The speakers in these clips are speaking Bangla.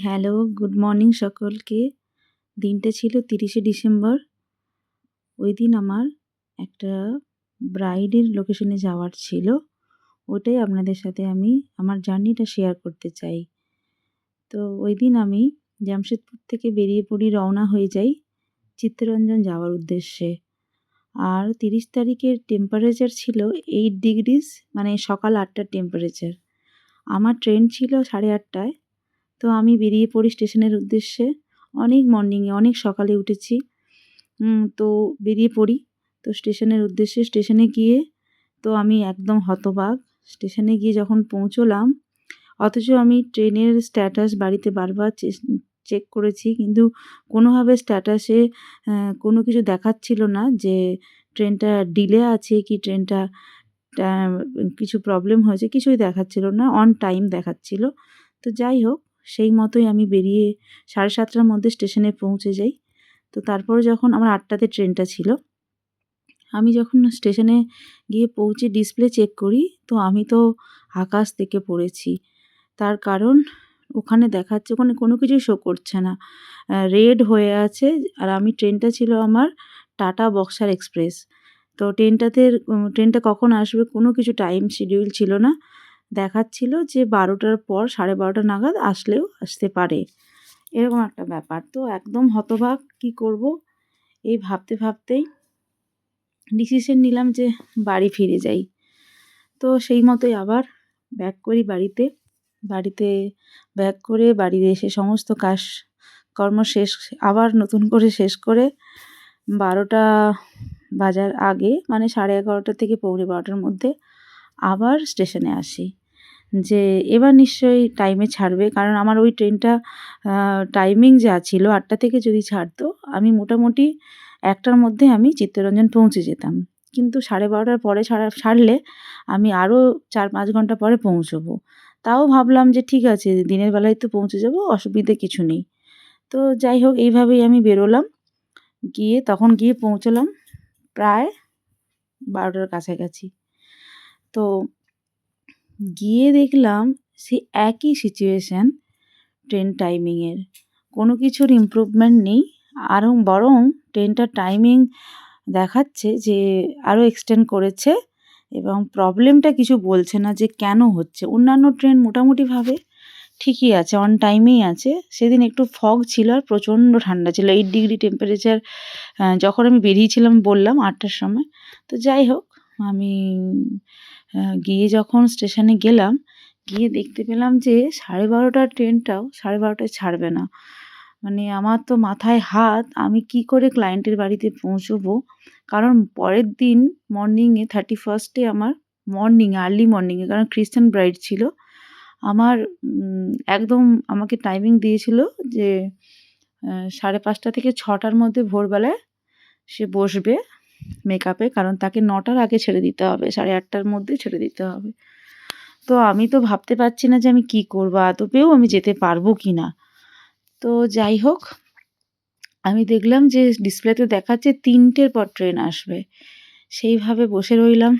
হ্যালো, গুড মর্নিং সকলকে। দিনটা ছিল ৩০শে ডিসেম্বর। ওইদিন আমার একটা ব্রাইডের লোকেশনে যাওয়ার ছিল। ওটাই আপনাদের সাথে আমি আমার জার্নিটা শেয়ার করতে চাই। তো ওইদিন আমি জামশেদপুর থেকে বেরিয়ে পড়ি, রওনা হয়ে যাই চিত্তরঞ্জন যাওয়ার উদ্দেশ্যে। আর ৩০ তারিখের টেম্পারেচার ছিল 8 ডিগ্রিজ, মানে সকাল ৮টার টেম্পারেচার। আমার ট্রেন ছিল 8:30টায়। তো আমি বেরিয়ে পড়ি স্টেশনের উদ্দেশ্যে। অনেক মর্নিংয়ে, অনেক সকালে উঠেছি। তো বেরিয়ে পড়ি। তো স্টেশনের উদ্দেশ্যে স্টেশনে গিয়ে তো আমি একদম হতবাক। স্টেশনে গিয়ে যখন পৌঁছলাম, অথচ আমি ট্রেনের স্ট্যাটাস বাড়িতে বারবার চেক করেছি, কিন্তু কোনোভাবে স্ট্যাটাসে কোনো কিছু দেখাচ্ছিল না যে ট্রেনটা ডিলে আছে কি ট্রেনটা কিছু প্রবলেম হয়েছে, কিছুই দেখাচ্ছিল না, অন টাইম দেখাচ্ছিল। তো যাই হোক, সেই মতোই আমি বেরিয়ে 7:30টার মধ্যে স্টেশনে পৌঁছে যাই। তো তারপরে যখন আমার 8টাতে ট্রেনটা ছিল, আমি যখন স্টেশনে গিয়ে পৌঁছে ডিসপ্লে চেক করি, তো আমি তো আকাশ থেকে পড়েছি। তার কারণ ওখানে দেখাচ্ছে, ওখানে কোনো কিছুই শো করছে না, রেড হয়ে আছে। আর ট্রেনটা ছিল আমার টাটা বক্সার এক্সপ্রেস। তো ট্রেনটা কখন আসবে কোনো কিছু টাইম শিডিউল ছিল না। দেখাচ্ছিল যে 12টার পর 12:30 নাগাদ আসলেও আসতে পারে, এরকম একটা ব্যাপার। তো একদম হতবাক, কী করব এই ভাবতে ভাবতেই ডিসিশন নিলাম যে বাড়ি ফিরে যাই। তো সেই মতোই আবার ব্যাক করি বাড়িতে। বাড়িতে ব্যাক করে বাড়িতে এসে সমস্ত কাজকর্ম আবার নতুন করে শেষ করে 12টা বাজার আগে, মানে 11:30 থেকে 11:45টার মধ্যে আবার স্টেশনে আসি, যে এবার নিশ্চয়ই টাইমে ছাড়বে। কারণ আমার ওই ট্রেনটা টাইমিং যা ছিল 8টা থেকে যদি ছাড়তো, আমি মোটামুটি 1টার মধ্যে আমি চিত্তরঞ্জন পৌঁছে যেতাম। কিন্তু 12:30টার পরে ছাড়লে আমি আরও 4-5 ঘন্টা পরে পৌঁছবো। তাও ভাবলাম যে ঠিক আছে, দিনের বেলায় তো পৌঁছে যাবো, অসুবিধে কিছু নেই। তো যাই হোক, এইভাবেই আমি বেরোলাম। তখন গিয়ে পৌঁছলাম প্রায় 12টার কাছাকাছি। তো গিয়ে দেখলাম সেই একই সিচুয়েশান ট্রেন টাইমিংয়ের। কোনো কিছুর ইমপ্রুভমেন্ট নেই, বরং ট্রেনটার টাইমিং দেখাচ্ছে যে আরও এক্সটেন্ড করেছে, এবং প্রবলেমটা কিছু বলছে না যে কেন হচ্ছে। অন্যান্য ট্রেন মোটামুটিভাবে ঠিকই আছে, অন টাইমেই আছে। সেদিন একটু ফগ ছিল আর প্রচণ্ড ঠান্ডা ছিল, 8 ডিগ্রি টেম্পারেচার। যখন আমি বেরিয়েছিলাম বললাম 8টার সময়। তো যাই হোক, আমি গিয়ে যখন স্টেশনে গেলাম, গিয়ে দেখতে পেলাম যে 12:30টার ট্রেনটাও 12:30টায় ছাড়বে না। মানে আমার তো মাথায় হাত, আমি কি করে ক্লায়েন্টের বাড়িতে পৌঁছবো। কারণ পরের দিন মর্নিংয়ে 31স্টে আমার আর্লি মর্নিংয়ে, কারণ খ্রিস্টান ব্রাইড ছিল আমার। একদম আমাকে টাইমিং দিয়েছিল যে 5:30 থেকে 6টার মধ্যে ভোরবেলায় সে বসবে মেকআপে, কারণ তাকে 9টার আগে ছেড়ে দিতে হবে, 8:30টার মধ্যে ছেড়ে দিতে হবে। তো আমি তো ভাবতে পারছি না যে আমি কি করবো, আদপেও আমি যেতে পারবো কি না। তো যাই হোক, আমি দেখলাম যে ডিসপ্লেতে দেখাচ্ছে 3টের পর ট্রেন আসবে। সেইভাবে বসে রইলাম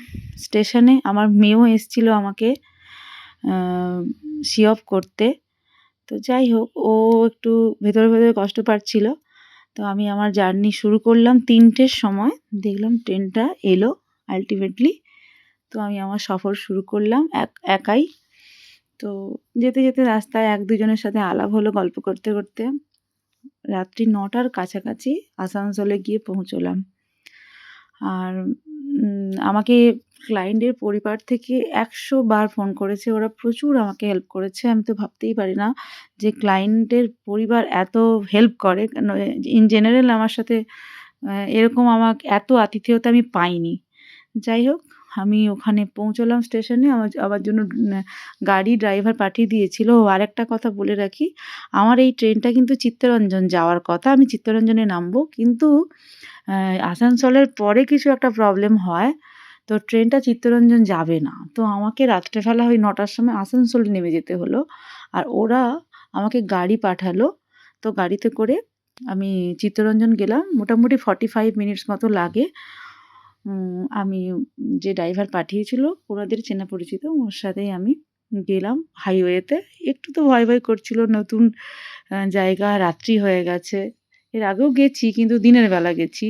স্টেশনে। আমার মেয়েও এসেছিল আমাকে সি অফ করতে। তো যাই হোক, ও একটু ভেতরে ভেতরে কষ্ট পাচ্ছিল। তো আমি আমার জার্নি শুরু করলাম 3টের সময়। দেখলাম ট্রেনটা এলো আলটিমেটলি। তো আমি আমার সফর শুরু করলাম একাই। তো যেতে যেতে রাস্তায় 1-2 জনের সাথে আলাপ হলো, গল্প করতে করতে রাত্রি 9টার কাছাকাছি আসানসোলে গিয়ে পৌঁছলাম। আর আমাকে ক্লায়েন্টের পরিবার থেকে 100 বার ফোন করেছে, ওরা প্রচুর আমাকে হেল্প করেছে। আমি তো ভাবতেই পারি না যে ক্লায়েন্টের পরিবার এত হেল্প করে। ইন জেনারেল আমার সাথে এরকম এত আতিথেয়তা আমি পাইনি। যাই হোক, আমি ওখানে পৌঁছলাম স্টেশনে। আমার জন্য গাড়ি ড্রাইভার পাঠিয়ে দিয়েছিল। আরেকটা কথা বলে রাখি, আমার এই ট্রেনটা কিন্তু চিত্তরঞ্জন যাওয়ার কথা, আমি চিত্তরঞ্জনে নামবো, কিন্তু আসানসোলের পরে কিছু একটা প্রবলেম হয়, তো ট্রেনটা চিত্তরঞ্জন যাবে না। তো আমাকে রাত্রেবেলা ওই 9টার সময় আসানসোলে নেমে যেতে হলো। আর ওরা আমাকে গাড়ি পাঠালো। তো গাড়িতে করে আমি চিত্তরঞ্জন গেলাম। মোটামুটি 45 মিনিটস মতো লাগে। আমি যে ড্রাইভার পাঠিয়েছিল ওনাদের চেনা পরিচিত, ওর সাথেই আমি গেলাম হাইওয়েতে। একটু তো ভয়, ভয় করছিল, নতুন জায়গা, রাত্রি হয়ে গেছে। এর আগেও গেছি কিন্তু দিনের বেলা গেছি,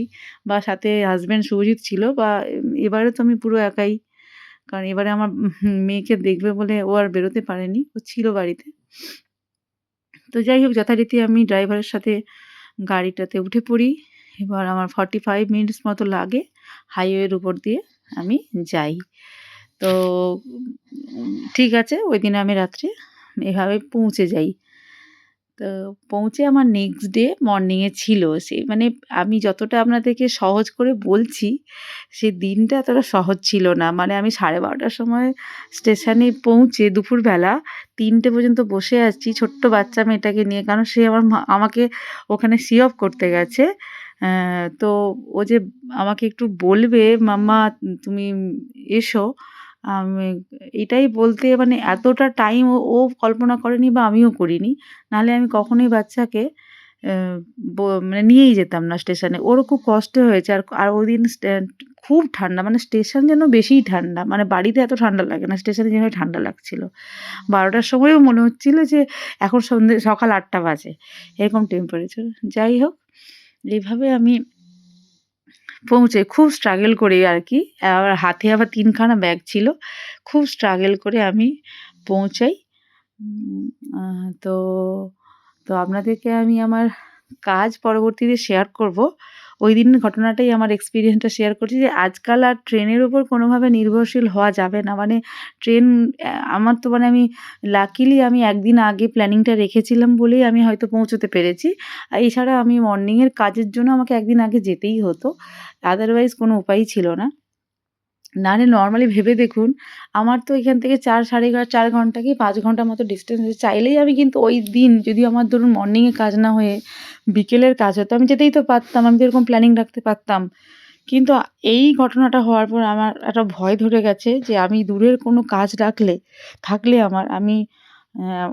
বা সাথে হাসব্যান্ড শুভজিৎ ছিল, বা এবারে তো আমি পুরো একাই। কারণ এবারে আমার মেয়েকে দেখবে বলে ও আর বেরোতে পারেনি। ও ছিল বাড়িতে। তো যাই হোক, যথারীতি আমি ড্রাইভারের সাথে গাড়িটাতে উঠে পড়ি। এবার আমার 45 মিনিটস মতো লাগে হাইওয়ের উপর দিয়ে আমি যাই। তো ঠিক আছে, ওইদিন আমি রাত্রে এভাবে পৌঁছে যাই। তো পৌঁছে আমার নেক্সট ডে মর্নিংয়ে ছিল মানে আমি যতটা আপনাদেরকে সহজ করে বলছি, সেই দিনটা এতটা সহজ ছিল না। মানে আমি 12:30টার সময় স্টেশনে পৌঁছে দুপুরবেলা 3টে পর্যন্ত বসে আছি ছোট্ট বাচ্চা মেয়েটাকে নিয়ে। কারণ সে আমাকে ওখানে সি অফ করতে গেছে। তো ও যে আমাকে একটু বলবে, "মাম্মা তুমি এসো।" আমি এটাই বলতে মানে এতটা টাইম ও ও কল্পনা করেনি, বা আমিও করিনি। নাহলে আমি কখনোই বাচ্চাকে অ্যা ব মানে নিয়েই যেতাম না স্টেশনে। ওরও খুব কষ্ট হয়েছে। আর আর ওইদিন খুব ঠান্ডা, মানে স্টেশন যেন বেশিই ঠান্ডা। মানে বাড়িতে এত ঠান্ডা লাগে না, স্টেশনে যেভাবে ঠান্ডা লাগছিল। 12টার সময়ও মনে হচ্ছিল যে এখন সকাল 8টা বাজে। এরকম টেম্পারেচার। যাই হোক, এভাবে আমি পৌঁছে খুব স্ট্রাগল করে আরকি। আর হাতে আবার ৩ খানা ব্যাগ ছিল। খুব স্ট্রাগল করে আমি পৌঁছাই। উম আ তো তো আপনাদেরকে আমি আমার কাজ পরবর্তীতে শেয়ার করব। ঐদিনের ঘটনাটাই আমার এক্সপেরিয়েন্সটা শেয়ার করছি যে আজকাল আর ট্রেনের উপর কোনোভাবে নির্ভরশীল হওয়া যাবে না। মানে ট্রেন আমার তো মানে আমি লাকিলি আমি একদিন আগে প্ল্যানিংটা রেখেছিলাম বলেই আমি হয়তো পৌঁছতে পেরেছি। এছাড়া আমি মর্নিংয়ের কাজের জন্য আমাকে একদিন আগে যেতেই হতো। আদারওয়াইজ কোনো উপায়ই ছিল না। নাহলে নরমালি ভেবে দেখুন, আমার তো এখান থেকে 4 ঘন্টা কি 5 ঘন্টার মতো ডিসট্যান্স আছে। চাইলেই আমি কিন্তু ওই দিন যদি আমার ধরুন মর্নিংয়ে কাজ না হয়ে বিকেলের কাজ হতো, আমি যেতেই তো পারতাম। আমি তো এরকম প্ল্যানিং রাখতে পারতাম। কিন্তু এই ঘটনাটা হওয়ার পর আমার একটা ভয় ধরে গেছে যে আমি দূরের কোনো কাজ থাকলে আমি অ্যা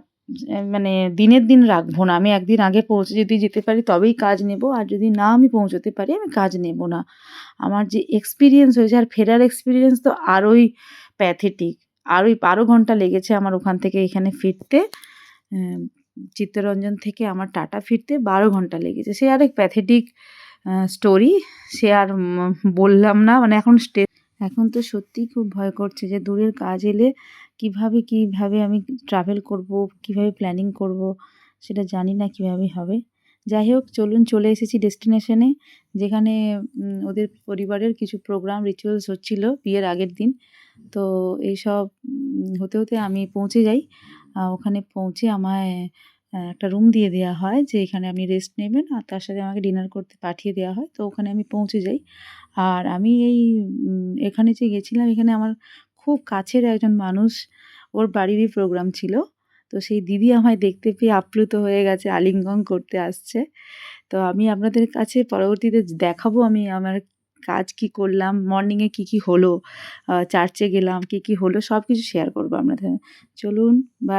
মানে দিনের দিন রাখবো না। আমি একদিন আগে পৌঁছে যদি যেতে পারি তবেই কাজ নেব। আর যদি না আমি পৌঁছতে পারি আমি কাজ নেব না। আমার যে এক্সপেরিয়েন্স হয়েছে, আর ফেরার এক্সপেরিয়েন্স তো আরোই প্যাথেটিক। আরোই 12 ঘন্টা লেগেছে আমার ওখান থেকে এখানে ফিরতে। অ্যা চিত্তরঞ্জন থেকে আমার টাটা ফিরতে 12 ঘন্টা লেগেছে। সে আরেক প্যাথেটিক স্টোরি। সে আর বললাম না। মানে এখন তো সত্যিই খুব ভয় করছে যে দূরের কাজ এলে কিভাবে আমি ট্রাভেল করব, কিভাবে প্ল্যানিং করব সেটা জানি না কিভাবে হবে। যাই হোক, চলুন চলে এসেছি ডেস্টিনেশনে, যেখানে ওদের পরিবারের কিছু প্রোগ্রাম রিচুয়ালস হচ্ছিল বিয়ের আগের দিন। তো এইসব হতে আমি পৌঁছে যাই। ওখানে পৌঁছে আমায় একটা রুম দিয়ে দেয়া হয় যে এখানে আপনি রেস্ট নেবেন, আর তার সাথে আমাকে ডিনার করতে পাঠিয়ে দেওয়া হয়। তো ওখানে আমি পৌঁছে যাই। আর আমি এখানে যে গেছিলাম, এখানে আমার খুব কাছের একজন মানুষ, ওর বাড়িরই প্রোগ্রাম ছিল। তো সেই দিদি আমায় দেখতে পেয়ে আপ্লুত হয়ে গেছে, আলিঙ্গন করতে আসছে। তো আমি আপনাদের কাছে পরবর্তীতে দেখাবো আমি আমার কাজ কি করলাম, মর্নিংয়ে কি হলো, চার্চে গেলাম, কি হলো সবকিছু শেয়ার করব আপনাদের। চলুন, বাই।